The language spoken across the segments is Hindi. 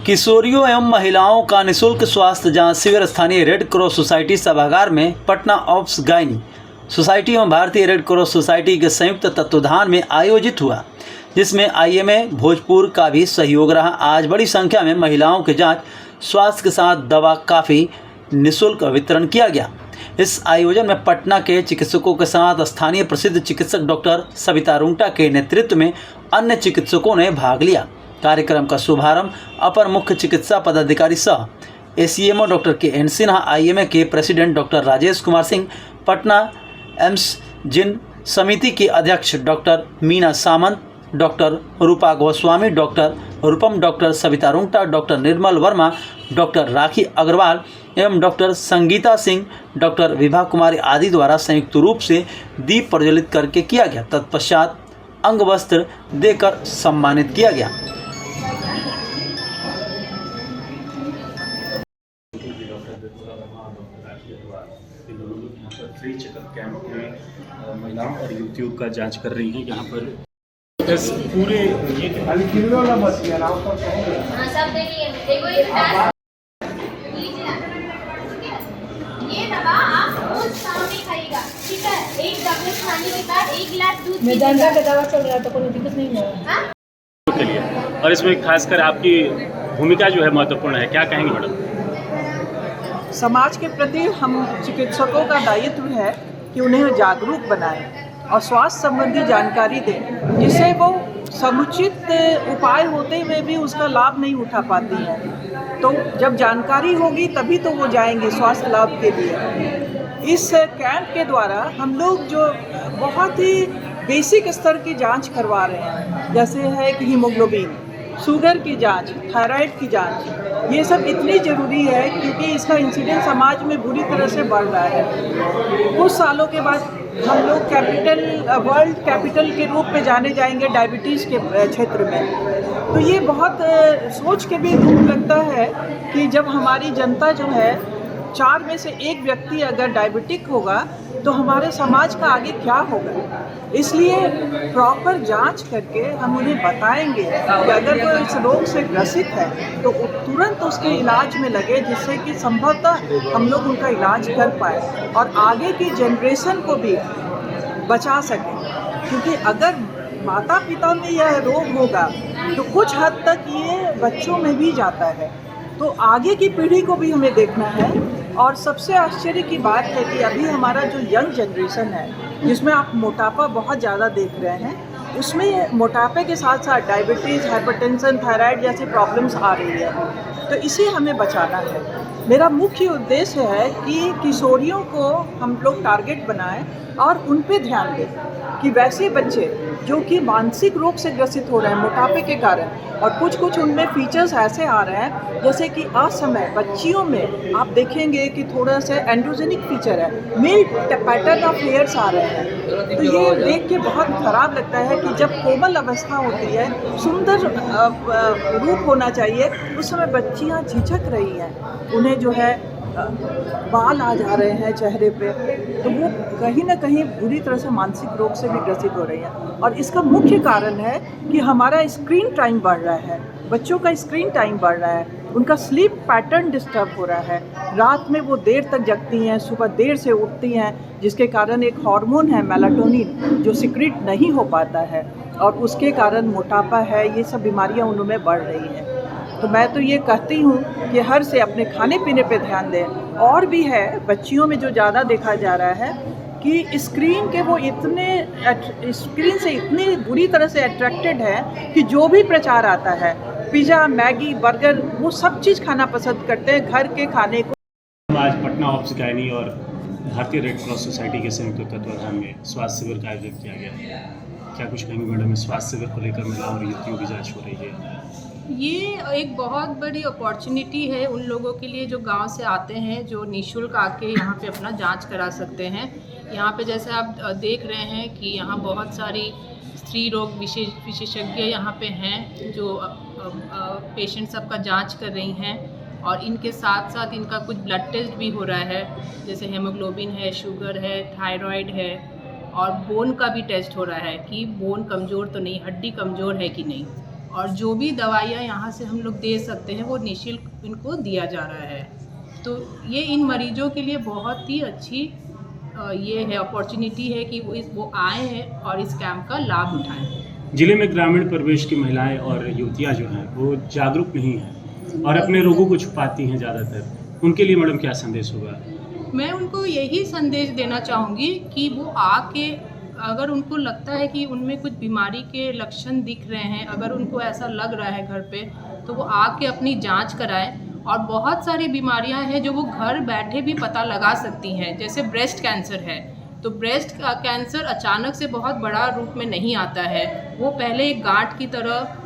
किशोरियों एवं महिलाओं का निःशुल्क स्वास्थ्य जांच शिविर स्थानीय रेड क्रॉस सोसाइटी सभागार में पटना ऑप्स गायनी सोसाइटी एवं भारतीय रेड क्रॉस सोसाइटी के संयुक्त तत्वाधान में आयोजित हुआ, जिसमें आईएमए भोजपुर का भी सहयोग रहा। आज बड़ी संख्या में महिलाओं के जांच स्वास्थ्य के साथ दवा काफ़ी निःशुल्क वितरण किया गया। इस आयोजन में पटना के चिकित्सकों के साथ स्थानीय प्रसिद्ध चिकित्सक डॉक्टर सविता रुंगटा के नेतृत्व में अन्य चिकित्सकों ने भाग लिया। कार्यक्रम का शुभारंभ अपर मुख्य चिकित्सा पदाधिकारी सह ACMO doctor K Sinha, IMA के प्रेसिडेंट डॉक्टर राजेश कुमार सिंह, पटना एम्स जिन समिति की अध्यक्ष doctor Meena Samant, doctor Rupa Goswami, doctor Rupam, doctor Savita Rungta, doctor Nirmal Verma, doctor Rakhi Agarwal एवं डॉक्टर संगीता सिंह, डॉक्टर विभा कुमारी आदि द्वारा संयुक्त रूप से दीप प्रज्वलित करके किया गया। तत्पश्चात अंग वस्त्र देकर सम्मानित किया गया। फ्री चेकअप कैंप में महिलाओं और युवतियों का जांच कर रही है। यहाँ पर पूरे ये दवा आप रोज शाम में खाइएगा, ठीक है? एक टैबलेट खाने के बाद 1 गिलास दूध में दंगा का दवा चल रहा है तो कोई दिक्कत नहीं है के लिए। और इसमें खासकर आपकी भूमिका जो है महत्वपूर्ण है, क्या कहेंगे मैडम? समाज के प्रति हम चिकित्सकों का दायित्व है कि उन्हें जागरूक बनाएं और स्वास्थ्य संबंधी जानकारी दें, जिससे वो समुचित उपाय होते हुए भी उसका लाभ नहीं उठा पाती हैं। तो जब जानकारी होगी तभी तो वो जाएंगे स्वास्थ्य लाभ के लिए। इस कैंप के द्वारा हम लोग जो बहुत ही बेसिक स्तर की जांच करवा रहे हैं, जैसे है कि हीमोग्लोबिन, शुगर की जांच, थायराइड की जांच, ये सब इतनी ज़रूरी है क्योंकि इसका इंसिडेंस समाज में बुरी तरह से बढ़ रहा है। कुछ सालों के बाद हम लोग वर्ल्ड कैपिटल के रूप में जाने जाएंगे डायबिटीज़ के क्षेत्र में। तो ये बहुत सोच के भी दुख लगता है कि जब हमारी जनता जो है 4 में से 1 व्यक्ति अगर डायबिटिक होगा तो हमारे समाज का आगे क्या होगा। इसलिए प्रॉपर जांच करके हम उन्हें बताएंगे कि अगर वो इस रोग से ग्रसित है तो तुरंत उसके इलाज में लगे, जिससे कि संभवतः हम लोग उनका इलाज कर पाए और आगे की जनरेशन को भी बचा सकें। क्योंकि अगर माता पिता में यह रोग होगा तो कुछ हद तक ये बच्चों में भी जाता है, तो आगे की पीढ़ी को भी हमें देखना है। और सबसे आश्चर्य की बात है कि अभी हमारा जो यंग जनरेशन है, जिसमें आप मोटापा बहुत ज़्यादा देख रहे हैं, उसमें मोटापे के साथ साथ डायबिटीज़, हाइपरटेंशन, थायराइड जैसी प्रॉब्लम्स आ रही है। तो इसे हमें बचाना है। मेरा मुख्य उद्देश्य है कि किशोरियों को हम लोग टारगेट बनाएं और उन पे ध्यान दें कि वैसे बच्चे जो कि मानसिक रोग से ग्रसित हो रहे हैं मोटापे के कारण, और कुछ उनमें फीचर्स ऐसे आ रहे हैं जैसे कि असमय बच्चियों में आप देखेंगे कि थोड़ा सा एंड्रोजेनिक फीचर है, मेल पैटर्न ऑफ हेयर्स आ रहे हैं। तो ये देख के बहुत ख़राब लगता है कि जब कोमल अवस्था होती है, सुंदर रूप होना चाहिए, उस समय बच्चियां झिझक रही हैं, उन्हें जो है बाल आ जा रहे हैं चेहरे पे, तो वो कहीं ना कहीं बुरी तरह से मानसिक रोग से भी ग्रसित हो रही हैं। और इसका मुख्य कारण है कि हमारा स्क्रीन टाइम बढ़ रहा है, बच्चों का स्क्रीन टाइम बढ़ रहा है, उनका स्लीप पैटर्न डिस्टर्ब हो रहा है, रात में वो देर तक जगती हैं, सुबह देर से उठती हैं, जिसके कारण एक हार्मोन है मेलाटोनिन जो सिक्रीट नहीं हो पाता है, और उसके कारण मोटापा है, ये सब बीमारियां उनमें बढ़ रही हैं। तो मैं तो ये कहती हूँ कि हर से अपने खाने पीने पे ध्यान दें। और भी है, बच्चियों में जो ज़्यादा देखा जा रहा है कि स्क्रीन से इतनी बुरी तरह से अट्रैक्टेड है कि जो भी प्रचार आता है, पिज़्ज़ा, मैगी, बर्गर, वो सब चीज़ खाना पसंद करते हैं, घर के खाने को। आज पटना ऑप्स गायनी और भारतीय रेड क्रॉस सोसाइटी के संयुक्त तत्वाधान में स्वास्थ्य शिविर का आयोजन किया गया। क्या कुछ कहेंगे मैडम? इस स्वास्थ्य शिविर को लेकर महिलाओं और युवतियों की जाँच हो रही है। ये एक बहुत बड़ी अपॉर्चुनिटी है उन लोगों के लिए जो गांव से आते हैं, जो निःशुल्क आके यहाँ पे अपना जांच करा सकते हैं। यहाँ पे जैसे आप देख रहे हैं कि यहाँ बहुत सारी स्त्री रोग विशेषज्ञ यहाँ पे हैं जो पेशेंट सबका जांच कर रही हैं, और इनके साथ साथ इनका कुछ ब्लड टेस्ट भी हो रहा है, जैसे हेमोग्लोबिन है, शुगर है, थायराइड है, और बोन का भी टेस्ट हो रहा है कि बोन कमज़ोर तो नहीं, हड्डी कमज़ोर है कि नहीं। और जो भी दवाइयाँ यहाँ से हम लोग दे सकते हैं वो निःशुल्क इनको दिया जा रहा है। तो ये इन मरीजों के लिए बहुत ही अच्छी ये है अपॉर्चुनिटी है कि वो आए हैं और इस कैंप का लाभ उठाएं। जिले में ग्रामीण परिवेश की महिलाएं और युवतियां जो हैं वो जागरूक नहीं हैं और अपने रोगों को छुपाती हैं ज़्यादातर, उनके लिए मैडम क्या संदेश होगा? मैं उनको यही संदेश देना चाहूँगी कि वो आके, अगर उनको लगता है कि उनमें कुछ बीमारी के लक्षण दिख रहे हैं, अगर उनको ऐसा लग रहा है घर पे, तो वो आके अपनी जांच कराएं। और बहुत सारी बीमारियां हैं जो वो घर बैठे भी पता लगा सकती हैं, जैसे ब्रेस्ट कैंसर है। तो ब्रेस्ट कैंसर अचानक से बहुत बड़ा रूप में नहीं आता है, वो पहले एक गांठ की तरह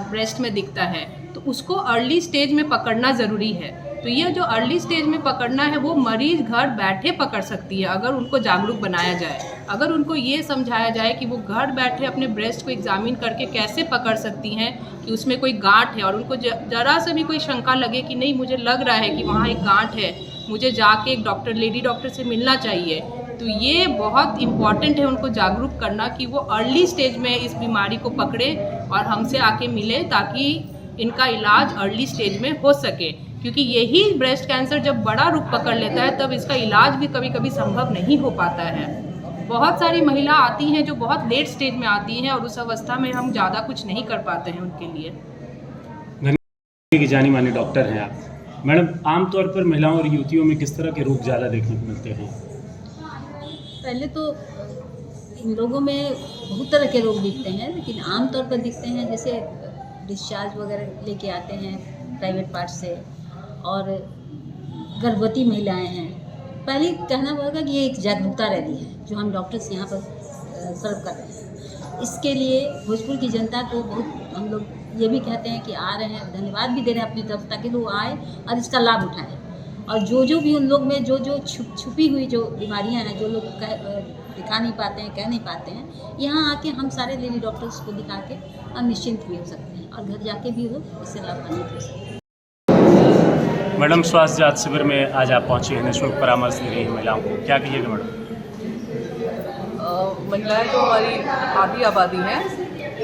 ब्रेस्ट में दिखता है, तो उसको अर्ली स्टेज में पकड़ना ज़रूरी है। तो ये जो अर्ली स्टेज में पकड़ना है वो मरीज़ घर बैठे पकड़ सकती है अगर उनको जागरूक बनाया जाए। अगर उनको ये समझाया जाए कि वो घर बैठे अपने ब्रेस्ट को एग्जामिन करके कैसे पकड़ सकती हैं कि उसमें कोई गांठ है, और उनको ज़रा से भी कोई शंका लगे कि नहीं मुझे लग रहा है कि वहाँ एक गांठ है, मुझे जाके एक डॉक्टर, लेडी डॉक्टर से मिलना चाहिए। तो ये बहुत इम्पॉर्टेंट है उनको जागरूक करना कि वो अर्ली स्टेज में इस बीमारी को पकड़े और हमसे आके मिले, ताकि इनका इलाज अर्ली स्टेज में हो सके। क्योंकि यही ब्रेस्ट कैंसर जब बड़ा रूप पकड़ लेता है तब इसका इलाज भी कभी कभी संभव नहीं हो पाता है। बहुत सारी महिला आती हैं जो बहुत लेट स्टेज में आती हैं और उस अवस्था में हम ज़्यादा कुछ नहीं कर पाते हैं उनके लिए। की जानी मानी डॉक्टर हैं आप मैडम, आमतौर पर महिलाओं और युवतियों में किस तरह के रोग ज़्यादा देखने को मिलते हैं? पहले तो इन लोगों में बहुत तरह के रोग दिखते हैं, लेकिन आमतौर पर दिखते हैं जैसे डिस्चार्ज वगैरह लेके आते हैं प्राइवेट पार्ट से, और गर्भवती महिलाएं हैं। पहले कहना होगा कि ये एक जागरूकता रैली है जो हम डॉक्टर्स यहाँ पर सर्व कर रहे हैं। इसके लिए भोजपुर की जनता को बहुत हम लोग ये भी कहते हैं कि आ रहे हैं, धन्यवाद भी दे रहे हैं अपनी तरफ, ताकि लोग आए और इसका लाभ उठाएं। और जो भी उन लोग में जो छुपी हुई जो बीमारियां हैं, जो लोग दिखा नहीं पाते हैं, कह नहीं पाते हैं, यहाँ आके हम सारे लेडी डॉक्टर्स को दिखा के हम निश्चिंत भी हो सकते हैं और घर जाके भी हो इससे लाभान्वित हो सकते हैं। मैडम, स्वास्थ्य जांच शिविर में आज आप पहुंची हैं, निःशुल्क परामर्श दे रही हैं महिलाओं को, क्या कहिएगा मैडम? महिलाएं तो हमारी आधी आबादी हैं,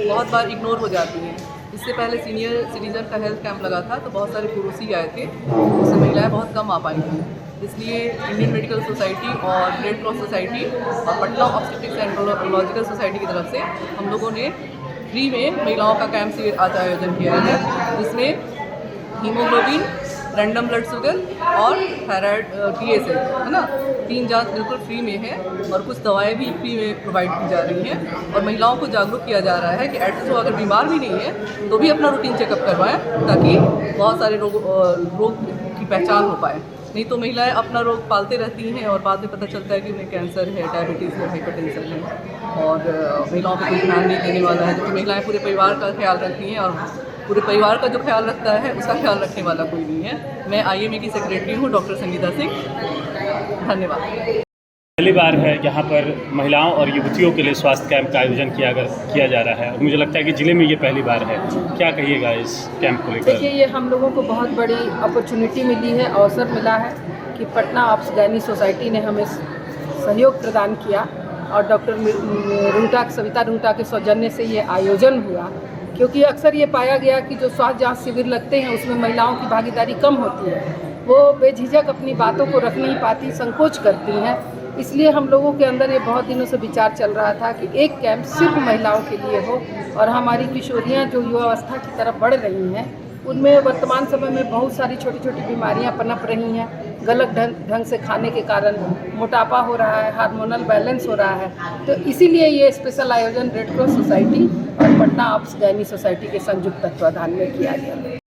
बहुत बार इग्नोर हो जाती हैं। इससे पहले सीनियर सिटीजन का हेल्थ कैंप लगा था तो बहुत सारे पुरुष आए थे, उससे महिलाएं बहुत कम आ पाई थी। इसलिए इंडियन मेडिकल सोसाइटी और रेड क्रॉस सोसाइटी और पटना ऑब्स्टेट्रिक्स एंड गैयनेकोलॉजिकल सोसाइटी की तरफ से हम लोगों ने फ्री में महिलाओं का कैंप शिविर आज आयोजन किया है, जिसमें हीमोग्लोबिन, रैंडम ब्लड शुगर और थायराइड TSH है ना, 3 जांच बिल्कुल फ्री में है और कुछ दवाएं भी फ्री में प्रोवाइड की जा रही हैं। और महिलाओं को जागरूक किया जा रहा है कि एटलीस्ट वो अगर बीमार भी नहीं है तो भी अपना रूटीन चेकअप करवाएं, ताकि बहुत सारे रोग की पहचान हो पाए। नहीं तो महिलाएं अपना रोग पालते रहती हैं और बाद में पता चलता है कि उन्हें कैंसर है, डायबिटीज़ है, हाइपरटेंशन है, और महिलाओं पर कोई ध्यान नहीं देने वाला है। क्योंकि महिलाएं पूरे परिवार का ख्याल रखती हैं और पूरे परिवार का जो ख्याल रखता है उसका ख्याल रखने वाला कोई नहीं है। मैं IMA की सेक्रेटरी हूँ, डॉक्टर संगीता सिंह। धन्यवाद। पहली बार है यहाँ पर महिलाओं और युवतियों के लिए स्वास्थ्य कैंप का आयोजन किया जा रहा है, और मुझे लगता है कि ज़िले में ये पहली बार है। क्या कहिएगा इस कैंप को लेकर? देखिए, ये हम लोगों को बहुत बड़ी अपॉर्चुनिटी मिली है, अवसर मिला है कि पटना ऑब्स गायनी सोसाइटी ने हमें सहयोग प्रदान किया और डॉक्टर सविता रुंगटा के सौजन्य से ये आयोजन हुआ। क्योंकि अक्सर ये पाया गया कि जो स्वास्थ्य जांच शिविर लगते हैं उसमें महिलाओं की भागीदारी कम होती है, वो बेझिझक अपनी बातों को रख नहीं पाती, संकोच करती हैं। इसलिए हम लोगों के अंदर ये बहुत दिनों से विचार चल रहा था कि एक कैंप सिर्फ महिलाओं के लिए हो, और हमारी किशोरियाँ जो युवावस्था की तरफ बढ़ रही हैं उनमें वर्तमान समय में बहुत सारी छोटी छोटी बीमारियां पनप रही हैं। गलत ढंग से खाने के कारण मोटापा हो रहा है, हार्मोनल बैलेंस हो रहा है। तो इसीलिए ये स्पेशल आयोजन रेड क्रॉस सोसाइटी और पटना ऑब्स गायनी सोसाइटी के संयुक्त तत्वाधान में किया गया।